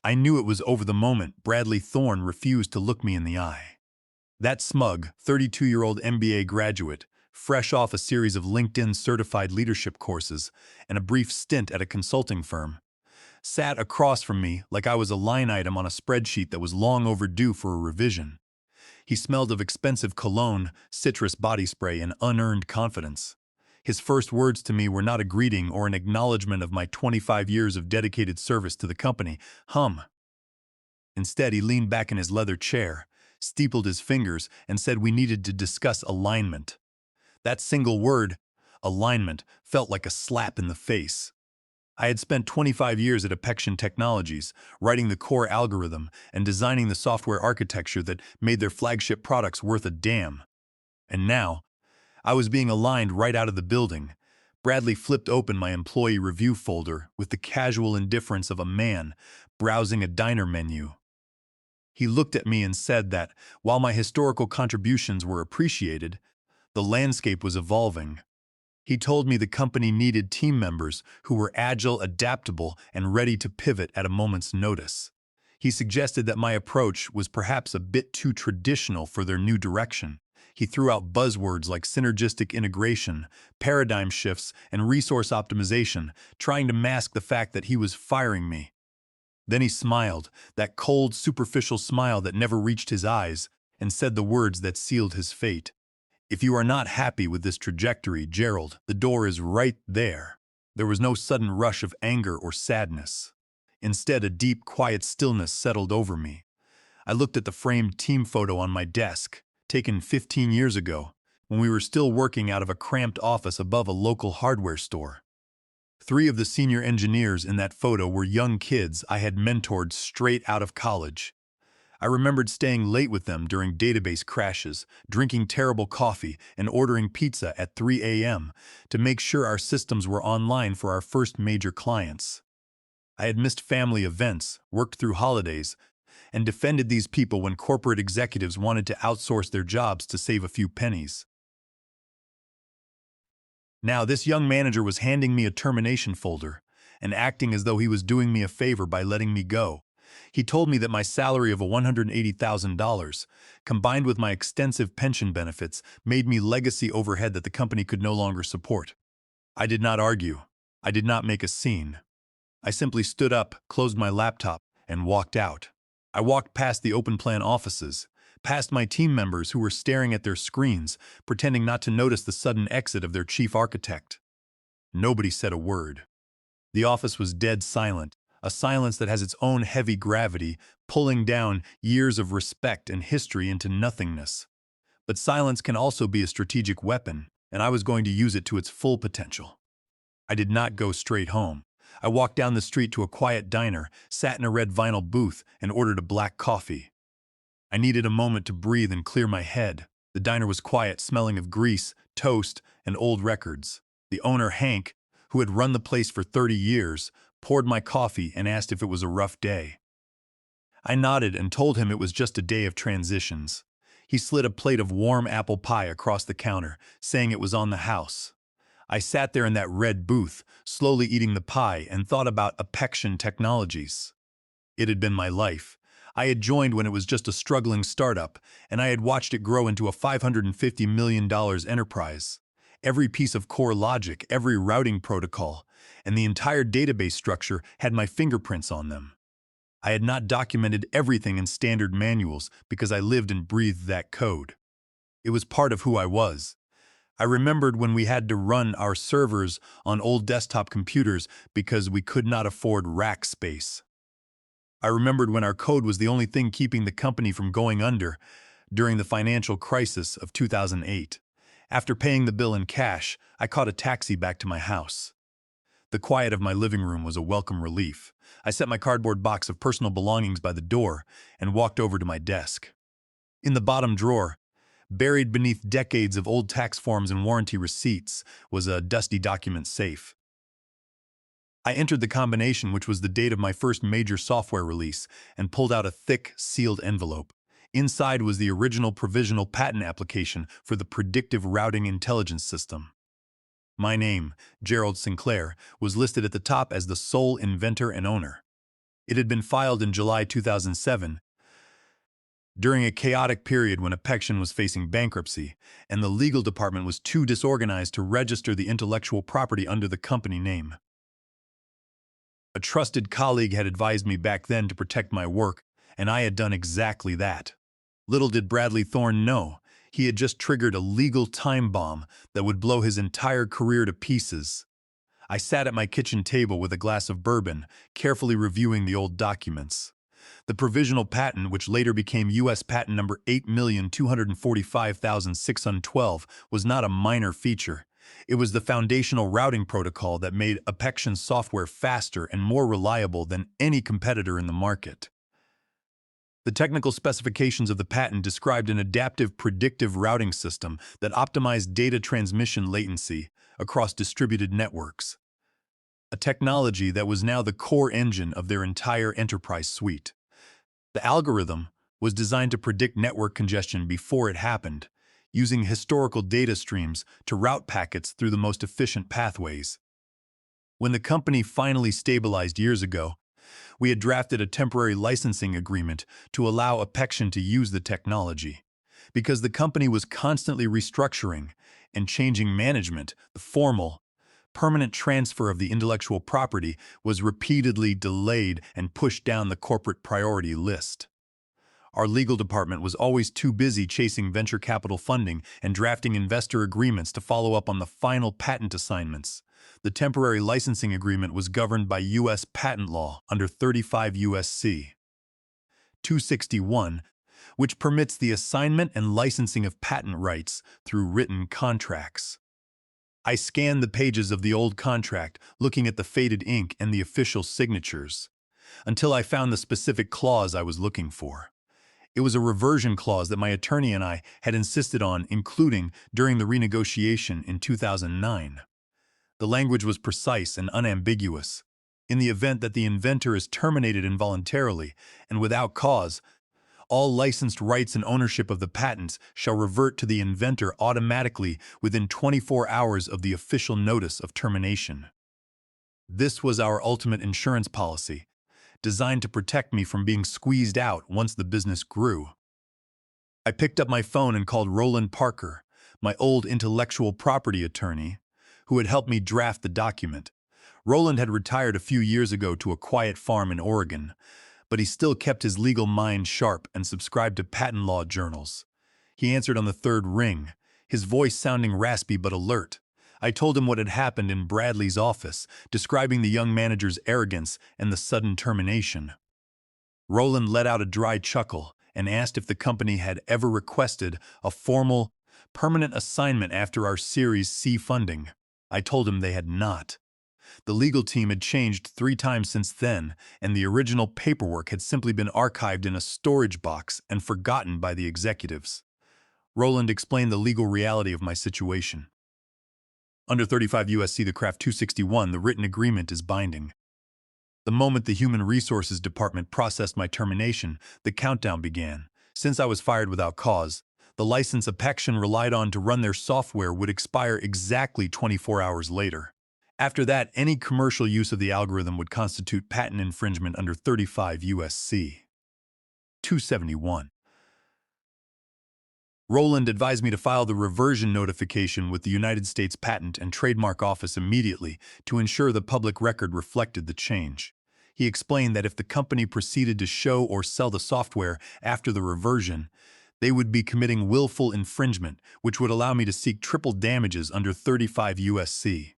I knew it was over the moment Bradley Thorne refused to look me in the eye. That smug, 32-year-old MBA graduate, fresh off a series of LinkedIn certified leadership courses and a brief stint at a consulting firm, sat across from me like I was a line item on a spreadsheet that was long overdue for a revision. He smelled of expensive cologne, citrus body spray, and unearned confidence. His first words to me were not a greeting or an acknowledgement of my 25 years of dedicated service to the company. Instead, he leaned back in his leather chair, steepled his fingers, and said we needed to discuss alignment. That single word, alignment, felt like a slap in the face. I had spent 25 years at Apexion Technologies, writing the core algorithm and designing the software architecture that made their flagship products worth a damn. And now, I was being aligned right out of the building. Bradley flipped open my employee review folder with the casual indifference of a man browsing a diner menu. He looked at me and said that, while my historical contributions were appreciated, the landscape was evolving. He told me the company needed team members who were agile, adaptable, and ready to pivot at a moment's notice. He suggested that my approach was perhaps a bit too traditional for their new direction. He threw out buzzwords like synergistic integration, paradigm shifts, and resource optimization, trying to mask the fact that he was firing me. Then he smiled, that cold, superficial smile that never reached his eyes, and said the words that sealed his fate. "If you are not happy with this trajectory, Gerald, the door is right there." There was no sudden rush of anger or sadness. Instead, a deep, quiet stillness settled over me. I looked at the framed team photo on my desk, taken 15 years ago, when we were still working out of a cramped office above a local hardware store. 3 of the senior engineers in that photo were young kids I had mentored straight out of college. I remembered staying late with them during database crashes, drinking terrible coffee, and ordering pizza at 3 a.m. to make sure our systems were online for our first major clients. I had missed family events, worked through holidays, and defended these people when corporate executives wanted to outsource their jobs to save a few pennies. Now, this young manager was handing me a termination folder and acting as though he was doing me a favor by letting me go. He told me that my salary of $180,000, combined with my extensive pension benefits, made me legacy overhead that the company could no longer support. I did not argue. I did not make a scene. I simply stood up, closed my laptop, and walked out. I walked past the open plan offices, past my team members who were staring at their screens, pretending not to notice the sudden exit of their chief architect. Nobody said a word. The office was dead silent, a silence that has its own heavy gravity, pulling down years of respect and history into nothingness. But silence can also be a strategic weapon, and I was going to use it to its full potential. I did not go straight home. I walked down the street to a quiet diner, sat in a red vinyl booth, and ordered a black coffee. I needed a moment to breathe and clear my head. The diner was quiet, smelling of grease, toast, and old records. The owner, Hank, who had run the place for 30 years, poured my coffee and asked if it was a rough day. I nodded and told him it was just a day of transitions. He slid a plate of warm apple pie across the counter, saying it was on the house. I sat there in that red booth, slowly eating the pie, and thought about Apexion Technologies. It had been my life. I had joined when it was just a struggling startup, and I had watched it grow into a $550 million enterprise. Every piece of core logic, every routing protocol, and the entire database structure had my fingerprints on them. I had not documented everything in standard manuals because I lived and breathed that code. It was part of who I was. I remembered when we had to run our servers on old desktop computers because we could not afford rack space. I remembered when our code was the only thing keeping the company from going under during the financial crisis of 2008. After paying the bill in cash, I caught a taxi back to my house. The quiet of my living room was a welcome relief. I set my cardboard box of personal belongings by the door and walked over to my desk. In the bottom drawer, buried beneath decades of old tax forms and warranty receipts, was a dusty document safe. I entered the combination, which was the date of my first major software release, and pulled out a thick, sealed envelope. Inside was the original provisional patent application for the predictive routing intelligence system. My name, Gerald Sinclair, was listed at the top as the sole inventor and owner. It had been filed in July 2007, during a chaotic period when Apexion was facing bankruptcy, and the legal department was too disorganized to register the intellectual property under the company name. A trusted colleague had advised me back then to protect my work, and I had done exactly that. Little did Bradley Thorne know, he had just triggered a legal time bomb that would blow his entire career to pieces. I sat at my kitchen table with a glass of bourbon, carefully reviewing the old documents. The provisional patent, which later became U.S. Patent number 8,245,612, was not a minor feature. It was the foundational routing protocol that made Apexion's software faster and more reliable than any competitor in the market. The technical specifications of the patent described an adaptive predictive routing system that optimized data transmission latency across distributed networks, a technology that was now the core engine of their entire enterprise suite. The algorithm was designed to predict network congestion before it happened, using historical data streams to route packets through the most efficient pathways. When the company finally stabilized years ago, we had drafted a temporary licensing agreement to allow Apexion to use the technology. Because the company was constantly restructuring and changing management, the formal, permanent transfer of the intellectual property was repeatedly delayed and pushed down the corporate priority list. Our legal department was always too busy chasing venture capital funding and drafting investor agreements to follow up on the final patent assignments. The temporary licensing agreement was governed by U.S. patent law under 35 U.S.C. 261, which permits the assignment and licensing of patent rights through written contracts. I scanned the pages of the old contract, looking at the faded ink and the official signatures, until I found the specific clause I was looking for. It was a reversion clause that my attorney and I had insisted on including during the renegotiation in 2009. The language was precise and unambiguous. In the event that the inventor is terminated involuntarily and without cause, all licensed rights and ownership of the patents shall revert to the inventor automatically within 24 hours of the official notice of termination. This was our ultimate insurance policy, designed to protect me from being squeezed out once the business grew. I picked up my phone and called Roland Parker, my old intellectual property attorney, who had helped me draft the document. Roland had retired a few years ago to a quiet farm in Oregon, but he still kept his legal mind sharp and subscribed to patent law journals. He answered on the third ring, his voice sounding raspy but alert. I told him what had happened in Bradley's office, describing the young manager's arrogance and the sudden termination. Roland let out a dry chuckle and asked if the company had ever requested a formal, permanent assignment after our Series C funding. I told him they had not. The legal team had changed 3 times since then, and the original paperwork had simply been archived in a storage box and forgotten by the executives. Roland explained the legal reality of my situation. Under 35 U.S.C. the Craft 261, the written agreement is binding. The moment the Human Resources Department processed my termination, the countdown began. Since I was fired without cause, the license Apexion relied on to run their software would expire exactly 24 hours later. After that, any commercial use of the algorithm would constitute patent infringement under 35 U.S.C. 271. Roland advised me to file the reversion notification with the United States Patent and Trademark Office immediately to ensure the public record reflected the change. He explained that if the company proceeded to show or sell the software after the reversion, they would be committing willful infringement, which would allow me to seek triple damages under 35 U.S.C.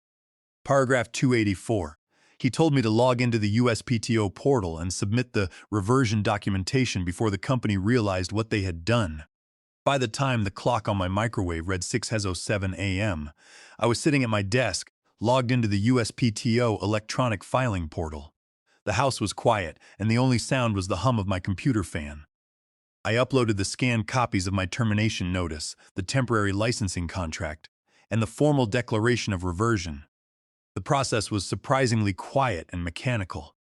Paragraph 284. He told me to log into the USPTO portal and submit the reversion documentation before the company realized what they had done. By the time the clock on my microwave read 6:07 a.m., I was sitting at my desk, logged into the USPTO electronic filing portal. The house was quiet, and the only sound was the hum of my computer fan. I uploaded the scanned copies of my termination notice, the temporary licensing contract, and the formal declaration of reversion. The process was surprisingly quiet and mechanical.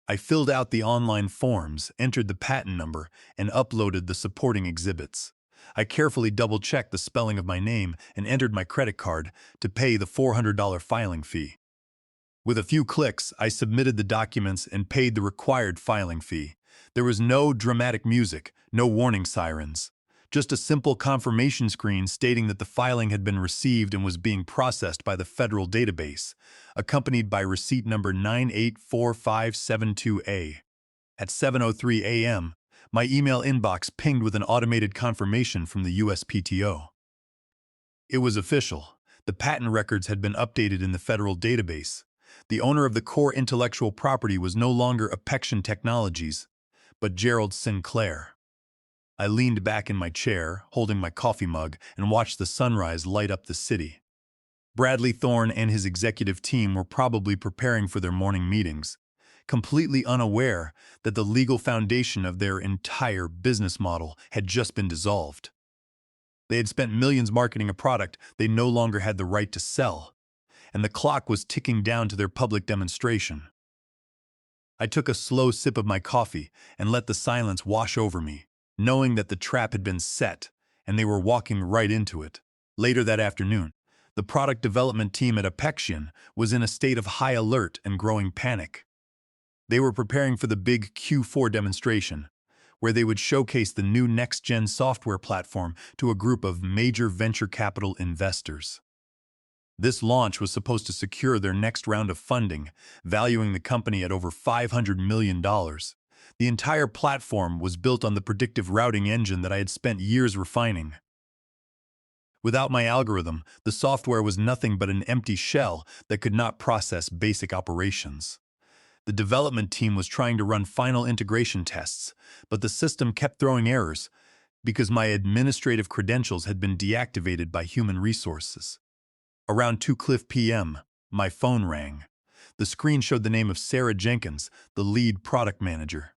I filled out the online forms, entered the patent number, and uploaded the supporting exhibits. I carefully double-checked the spelling of my name and entered my credit card to pay the $400 filing fee. With a few clicks, I submitted the documents and paid the required filing fee. There was no dramatic music, no warning sirens. Just a simple confirmation screen stating that the filing had been received and was being processed by the federal database, accompanied by receipt number 984572A. At 7:03 a.m., my email inbox pinged with an automated confirmation from the USPTO. It was official. The patent records had been updated in the federal database. The owner of the core intellectual property was no longer Apexion Technologies, but Gerald Sinclair. I leaned back in my chair, holding my coffee mug, and watched the sunrise light up the city. Bradley Thorne and his executive team were probably preparing for their morning meetings, completely unaware that the legal foundation of their entire business model had just been dissolved. They had spent millions marketing a product they no longer had the right to sell, and the clock was ticking down to their public demonstration. I took a slow sip of my coffee and let the silence wash over me, knowing that the trap had been set and they were walking right into it. Later that afternoon, the product development team at Apexion was in a state of high alert and growing panic. They were preparing for the big Q4 demonstration, where they would showcase the new next-gen software platform to a group of major venture capital investors. This launch was supposed to secure their next round of funding, valuing the company at over $500 million. The entire platform was built on the predictive routing engine that I had spent years refining. Without my algorithm, the software was nothing but an empty shell that could not process basic operations. The development team was trying to run final integration tests, but the system kept throwing errors because my administrative credentials had been deactivated by human resources. Around 2:00 p.m., my phone rang. The screen showed the name of Sarah Jenkins, the lead product manager.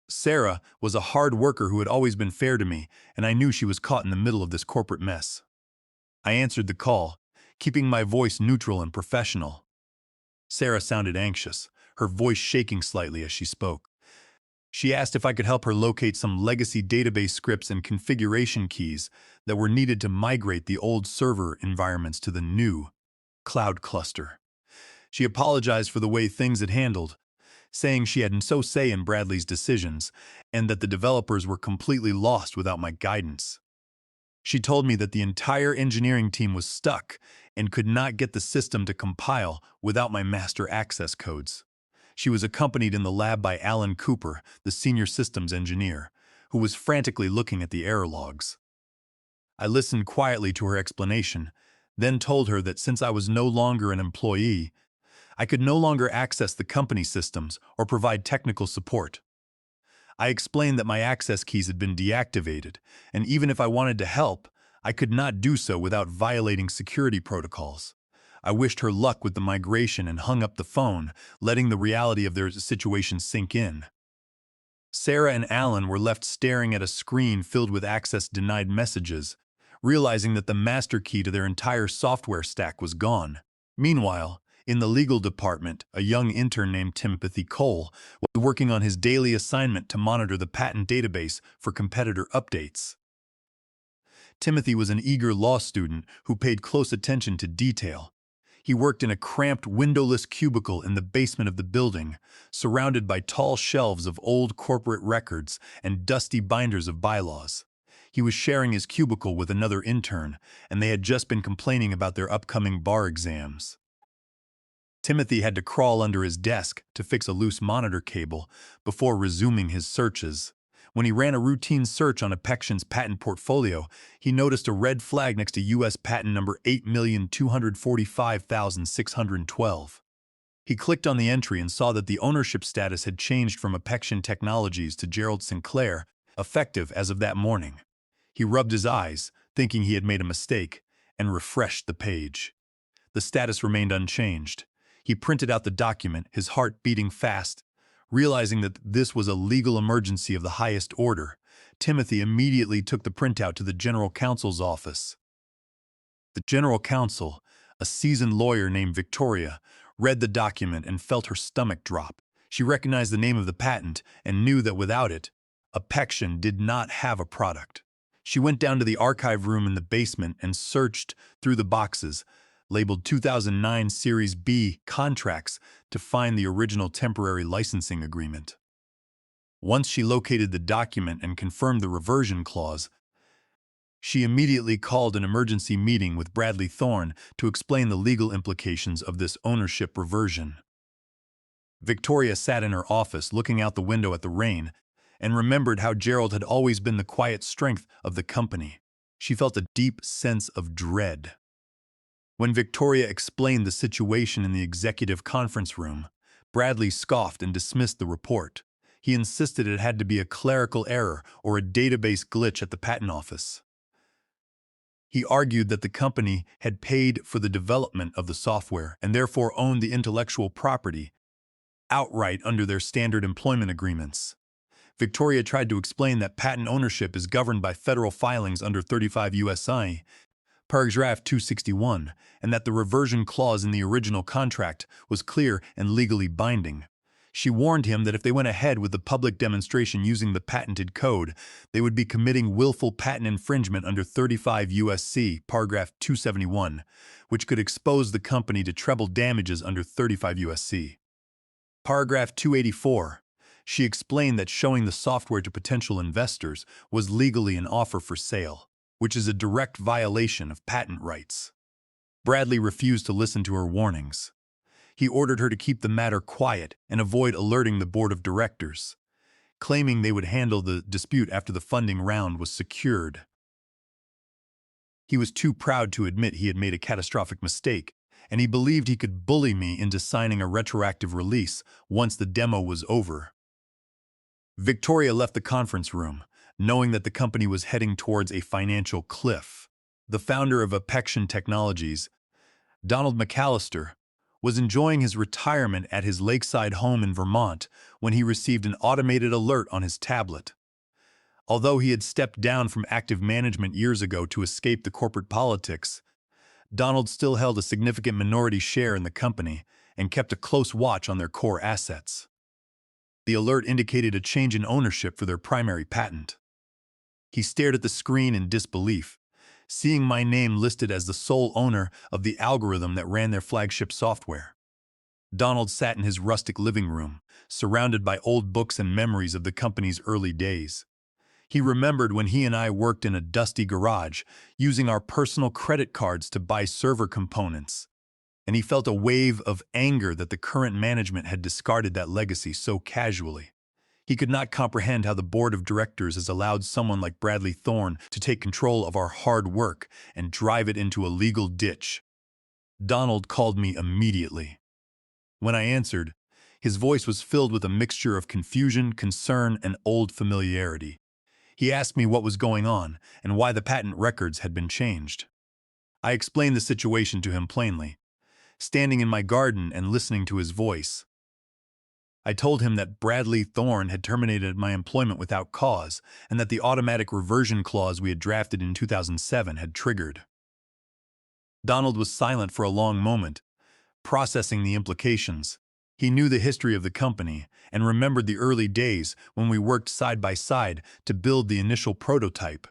Sarah was a hard worker who had always been fair to me, and I knew she was caught in the middle of this corporate mess. I answered the call, keeping my voice neutral and professional. Sarah sounded anxious, her voice shaking slightly as she spoke. She asked if I could help her locate some legacy database scripts and configuration keys that were needed to migrate the old server environments to the new cloud cluster. She apologized for the way things had handled, saying she had no say in Bradley's decisions and that the developers were completely lost without my guidance. She told me that the entire engineering team was stuck and could not get the system to compile without my master access codes. She was accompanied in the lab by Alan Cooper, the senior systems engineer, who was frantically looking at the error logs. I listened quietly to her explanation, then told her that since I was no longer an employee, I could no longer access the company systems or provide technical support. I explained that my access keys had been deactivated, and even if I wanted to help, I could not do so without violating security protocols. I wished her luck with the migration and hung up the phone, letting the reality of their situation sink in. Sarah and Alan were left staring at a screen filled with access-denied messages, realizing that the master key to their entire software stack was gone. Meanwhile, in the legal department, a young intern named Timothy Cole was working on his daily assignment to monitor the patent database for competitor updates. Timothy was an eager law student who paid close attention to detail. He worked in a cramped, windowless cubicle in the basement of the building, surrounded by tall shelves of old corporate records and dusty binders of bylaws. He was sharing his cubicle with another intern, and they had just been complaining about their upcoming bar exams. Timothy had to crawl under his desk to fix a loose monitor cable before resuming his searches. When he ran a routine search on Apexion's patent portfolio, he noticed a red flag next to U.S. patent number 8,245,612. He clicked on the entry and saw that the ownership status had changed from Apexion Technologies to Gerald Sinclair, effective as of that morning. He rubbed his eyes, thinking he had made a mistake, and refreshed the page. The status remained unchanged. He printed out the document, his heart beating fast. Realizing that this was a legal emergency of the highest order, Timothy immediately took the printout to the General Counsel's office. The General Counsel, a seasoned lawyer named Victoria, read the document and felt her stomach drop. She recognized the name of the patent and knew that without it, Apexion did not have a product. She went down to the archive room in the basement and searched through the boxes, labeled 2009 Series B contracts to find the original temporary licensing agreement. Once she located the document and confirmed the reversion clause, she immediately called an emergency meeting with Bradley Thorne to explain the legal implications of this ownership reversion. Victoria sat in her office looking out the window at the rain and remembered how Gerald had always been the quiet strength of the company. She felt a deep sense of dread. When Victoria explained the situation in the executive conference room, Bradley scoffed and dismissed the report. He insisted it had to be a clerical error or a database glitch at the patent office. He argued that the company had paid for the development of the software and therefore owned the intellectual property outright under their standard employment agreements. Victoria tried to explain that patent ownership is governed by federal filings under 35 U.S.C. Paragraph 261, and that the reversion clause in the original contract was clear and legally binding. She warned him that if they went ahead with the public demonstration using the patented code, they would be committing willful patent infringement under 35 U.S.C. Paragraph 271, which could expose the company to treble damages under 35 U.S.C. Paragraph 284. She explained that showing the software to potential investors was legally an offer for sale, which is a direct violation of patent rights. Bradley refused to listen to her warnings. He ordered her to keep the matter quiet and avoid alerting the board of directors, claiming they would handle the dispute after the funding round was secured. He was too proud to admit he had made a catastrophic mistake, and he believed he could bully me into signing a retroactive release once the demo was over. Victoria left the conference room, knowing that the company was heading towards a financial cliff. The founder of Apexion Technologies, Donald McAllister, was enjoying his retirement at his lakeside home in Vermont when he received an automated alert on his tablet. Although he had stepped down from active management years ago to escape the corporate politics, Donald still held a significant minority share in the company and kept a close watch on their core assets. The alert indicated a change in ownership for their primary patent. He stared at the screen in disbelief, seeing my name listed as the sole owner of the algorithm that ran their flagship software. Donald sat in his rustic living room, surrounded by old books and memories of the company's early days. He remembered when he and I worked in a dusty garage, using our personal credit cards to buy server components, and he felt a wave of anger that the current management had discarded that legacy so casually. He could not comprehend how the board of directors has allowed someone like Bradley Thorne to take control of our hard work and drive it into a legal ditch. Donald called me immediately. When I answered, his voice was filled with a mixture of confusion, concern, and old familiarity. He asked me what was going on and why the patent records had been changed. I explained the situation to him plainly, standing in my garden and listening to his voice. I told him that Bradley Thorne had terminated my employment without cause and that the automatic reversion clause we had drafted in 2007 had triggered. Donald was silent for a long moment, processing the implications. He knew the history of the company and remembered the early days when we worked side by side to build the initial prototype.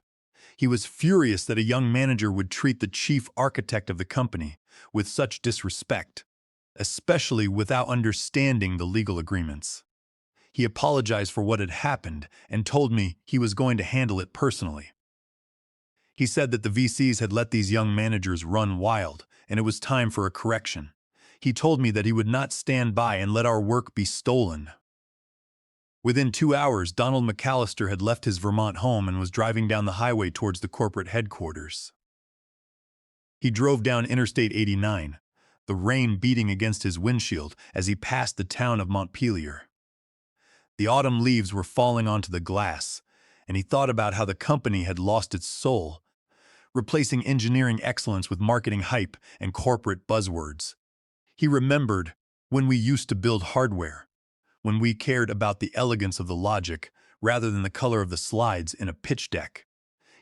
He was furious that a young manager would treat the chief architect of the company with such disrespect, especially without understanding the legal agreements. He apologized for what had happened and told me he was going to handle it personally. He said that the VCs had let these young managers run wild, and it was time for a correction. He told me that he would not stand by and let our work be stolen. Within 2 hours, Donald McAllister had left his Vermont home and was driving down the highway towards the corporate headquarters. He drove down Interstate 89, the rain beating against his windshield as he passed the town of Montpelier. The autumn leaves were falling onto the glass, and he thought about how the company had lost its soul, replacing engineering excellence with marketing hype and corporate buzzwords. He remembered when we used to build hardware, when we cared about the elegance of the logic rather than the color of the slides in a pitch deck.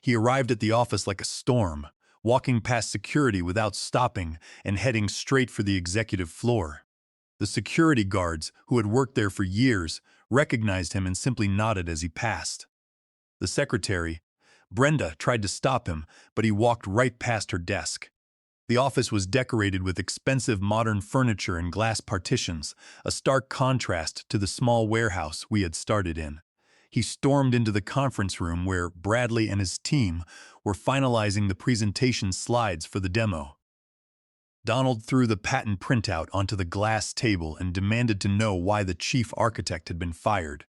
He arrived at the office like a storm, walking past security without stopping and heading straight for the executive floor. The security guards, who had worked there for years, recognized him and simply nodded as he passed. The secretary, Brenda, tried to stop him, but he walked right past her desk. The office was decorated with expensive modern furniture and glass partitions, a stark contrast to the small warehouse we had started in. He stormed into the conference room where Bradley and his team were finalizing the presentation slides for the demo. Donald threw the patent printout onto the glass table and demanded to know why the chief architect had been fired.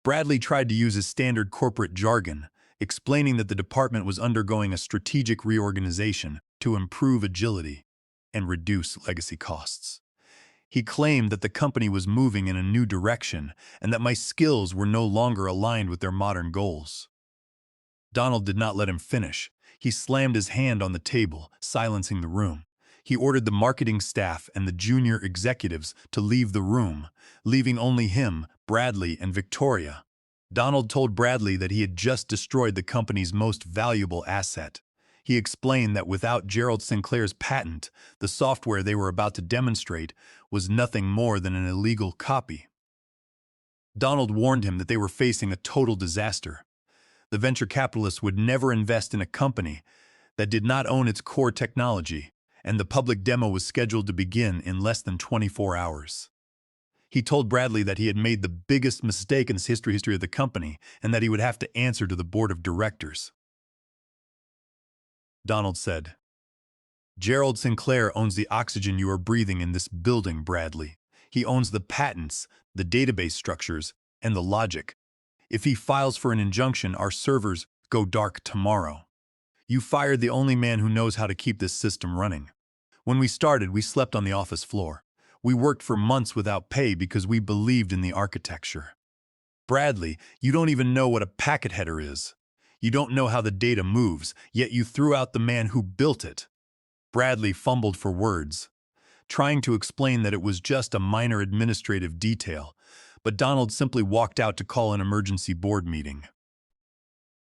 Bradley tried to use his standard corporate jargon, explaining that the department was undergoing a strategic reorganization to improve agility and reduce legacy costs. He claimed that the company was moving in a new direction and that my skills were no longer aligned with their modern goals. Donald did not let him finish. He slammed his hand on the table, silencing the room. He ordered the marketing staff and the junior executives to leave the room, leaving only him, Bradley, and Victoria. Donald told Bradley that he had just destroyed the company's most valuable asset. He explained that without Gerald Sinclair's patent, the software they were about to demonstrate was nothing more than an illegal copy. Donald warned him that they were facing a total disaster. The venture capitalists would never invest in a company that did not own its core technology, and the public demo was scheduled to begin in less than 24 hours. He told Bradley that he had made the biggest mistake in the history of the company and that he would have to answer to the board of directors. Donald said, "Gerald Sinclair owns the oxygen you are breathing in this building, Bradley. He owns the patents, the database structures, and the logic. If he files for an injunction, our servers go dark tomorrow. You fired the only man who knows how to keep this system running. When we started, we slept on the office floor. We worked for months without pay because we believed in the architecture. Bradley, you don't even know what a packet header is. You don't know how the data moves, yet you threw out the man who built it." Bradley fumbled for words, trying to explain that it was just a minor administrative detail, but Donald simply walked out to call an emergency board meeting.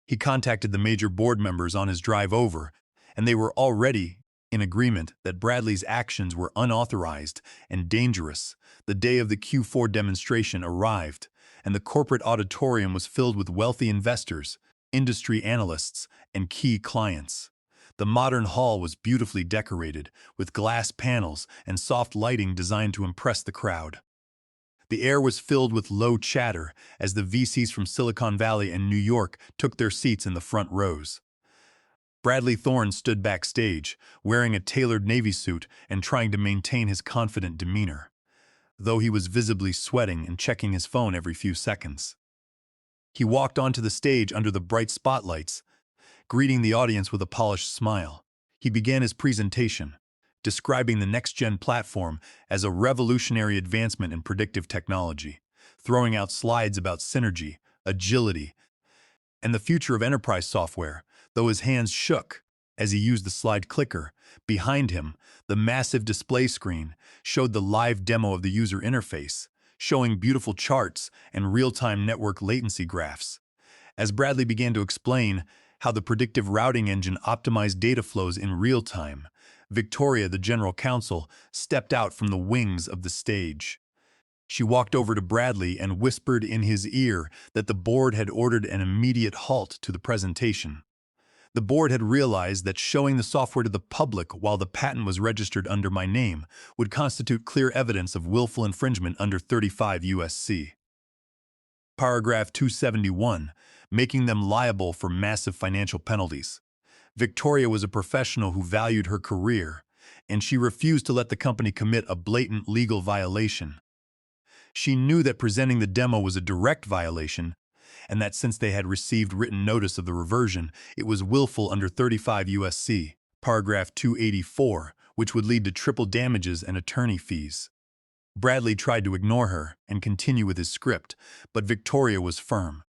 He contacted the major board members on his drive over, and they were already in agreement that Bradley's actions were unauthorized and dangerous. The day of the Q4 demonstration arrived, and the corporate auditorium was filled with wealthy investors, industry analysts, and key clients. The modern hall was beautifully decorated, with glass panels and soft lighting designed to impress the crowd. The air was filled with low chatter as the VCs from Silicon Valley and New York took their seats in the front rows. Bradley Thorne stood backstage, wearing a tailored Navy suit and trying to maintain his confident demeanor, though he was visibly sweating and checking his phone every few seconds. He walked onto the stage under the bright spotlights, greeting the audience with a polished smile. He began his presentation, describing the next-gen platform as a revolutionary advancement in predictive technology, throwing out slides about synergy, agility, and the future of enterprise software, though his hands shook as he used the slide clicker. Behind him, the massive display screen showed the live demo of the user interface, showing beautiful charts and real-time network latency graphs. As Bradley began to explain how the predictive routing engine optimized data flows in real time, Victoria, the general counsel, stepped out from the wings of the stage. She walked over to Bradley and whispered in his ear that the board had ordered an immediate halt to the presentation. The board had realized that showing the software to the public while the patent was registered under my name would constitute clear evidence of willful infringement under 35 U.S.C. Paragraph 271, making them liable for massive financial penalties. Victoria was a professional who valued her career, and she refused to let the company commit a blatant legal violation. She knew that presenting the demo was a direct violation, and that since they had received written notice of the reversion, it was willful under 35 U.S.C. Paragraph 284, which would lead to triple damages and attorney fees. Bradley tried to ignore her and continue with his script, but Victoria was firm.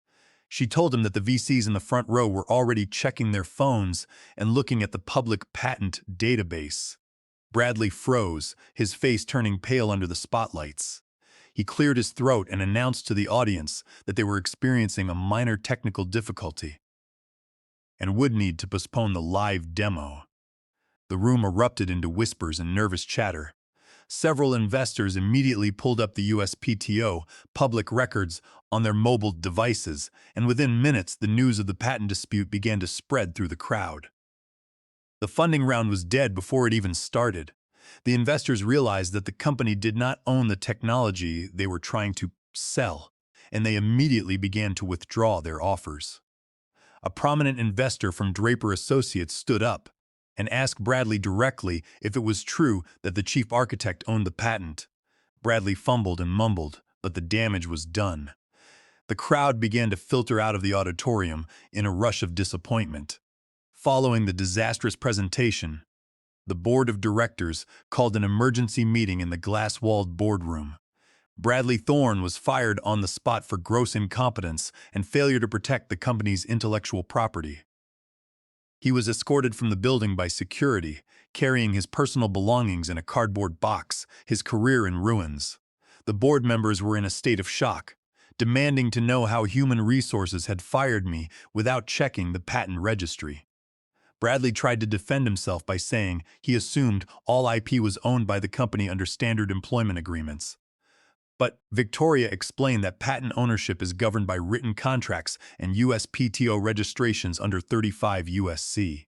She told him that the VCs in the front row were already checking their phones and looking at the public patent database. Bradley froze, his face turning pale under the spotlights. He cleared his throat and announced to the audience that they were experiencing a minor technical difficulty and would need to postpone the live demo. The room erupted into whispers and nervous chatter. Several investors immediately pulled up the USPTO public records on their mobile devices, and within minutes the news of the patent dispute began to spread through the crowd. The funding round was dead before it even started. The investors realized that the company did not own the technology they were trying to sell, and they immediately began to withdraw their offers. A prominent investor from Draper Associates stood up and asked Bradley directly if it was true that the chief architect owned the patent. Bradley fumbled and mumbled, but the damage was done. The crowd began to filter out of the auditorium in a rush of disappointment. Following the disastrous presentation, the board of directors called an emergency meeting in the glass-walled boardroom. Bradley Thorne was fired on the spot for gross incompetence and failure to protect the company's intellectual property. He was escorted from the building by security, carrying his personal belongings in a cardboard box, his career in ruins. The board members were in a state of shock, demanding to know how Human Resources had fired me without checking the patent registry. Bradley tried to defend himself by saying he assumed all IP was owned by the company under standard employment agreements. But Victoria explained that patent ownership is governed by written contracts and USPTO registrations under 35 U.S.C.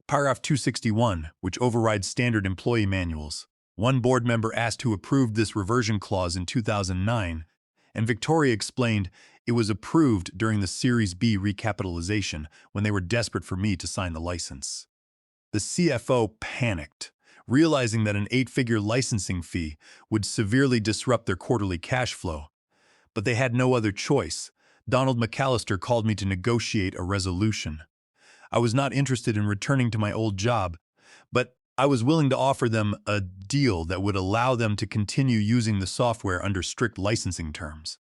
Paragraph 261, which overrides standard employee manuals. One board member asked who approved this reversion clause in 2009, and Victoria explained it was approved during the Series B recapitalization when they were desperate for me to sign the license. The CFO panicked, realizing that an 8-figure licensing fee would severely disrupt their quarterly cash flow. But they had no other choice. Donald McAllister called me to negotiate a resolution. I was not interested in returning to my old job, but I was willing to offer them a deal that would allow them to continue using the software under strict licensing terms.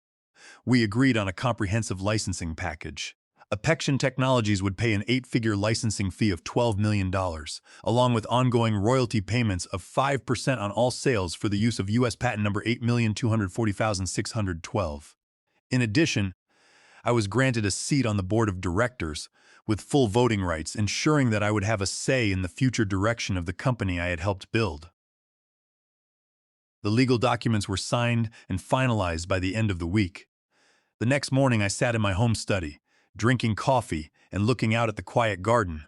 We agreed on a comprehensive licensing package. Apexion Technologies would pay an 8-figure licensing fee of $12 million, along with ongoing royalty payments of 5% on all sales for the use of U.S. patent number 8,240,612. In addition, I was granted a seat on the board of directors, with full voting rights, ensuring that I would have a say in the future direction of the company I had helped build. The legal documents were signed and finalized by the end of the week. The next morning, I sat in my home study, drinking coffee and looking out at the quiet garden.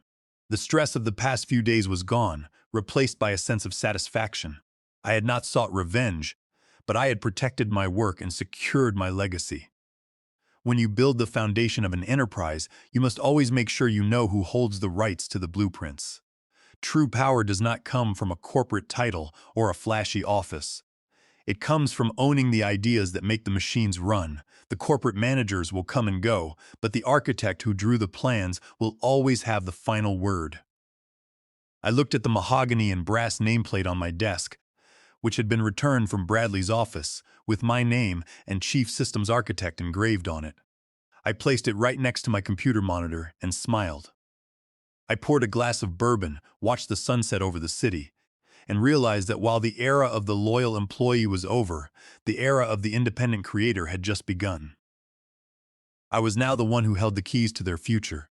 The stress of the past few days was gone, replaced by a sense of satisfaction. I had not sought revenge, but I had protected my work and secured my legacy. When you build the foundation of an enterprise, you must always make sure you know who holds the rights to the blueprints. True power does not come from a corporate title or a flashy office. It comes from owning the ideas that make the machines run. The corporate managers will come and go, but the architect who drew the plans will always have the final word. I looked at the mahogany and brass nameplate on my desk, which had been returned from Bradley's office, with my name and Chief Systems Architect engraved on it. I placed it right next to my computer monitor and smiled. I poured a glass of bourbon, watched the sunset over the city, and realized that while the era of the loyal employee was over, the era of the independent creator had just begun. I was now the one who held the keys to their future.